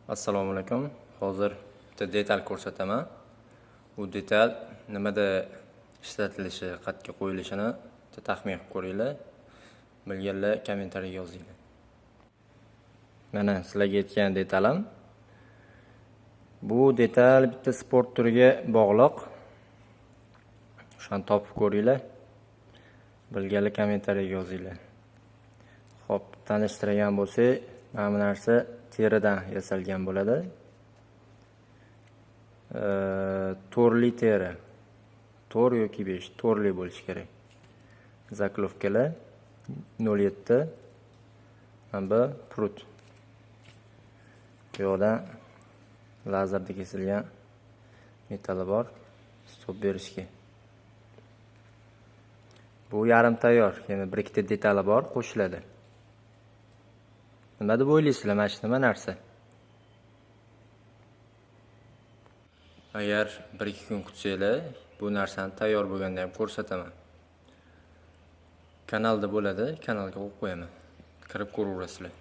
Assalomu alaykum. Hozir bitta detal ko'rsataman. Bu detal nimada ishlatilishi, qatga qo'yilishini taxmin qilib ko'ringlar. Bilganlar kommentariy yozinglar. Mana sizlarga aytgan detalim. Bu detal bitta sport turiga bog'liq. Shuni topib ko'ringlar. Bilganlar kommentariy yozinglar. Xo'p, tanishtirgan bo'lsak, mana bu narsa teridan yasalgan bo'ladi. To'rli teri. To'r yoki 5, to'rli bo'lishi kerak. Zaklovkalar 07 hamda prut. Bu yoqda lazerda kesilgan metali bor, stop berishga. Bu yarim tayyor, yana bir ikkita detali bor, qo'shiladi. Nima deb o'ylaysizlar, mana shu nima narsa? Agar 1-2 kun kutsanglar, bu narsani tayyor bo'lganda ham ko'rsataman. Kanalda bo'ladi, kanalga qo'yib qo'yaman. Kirib ko'raverasizlar.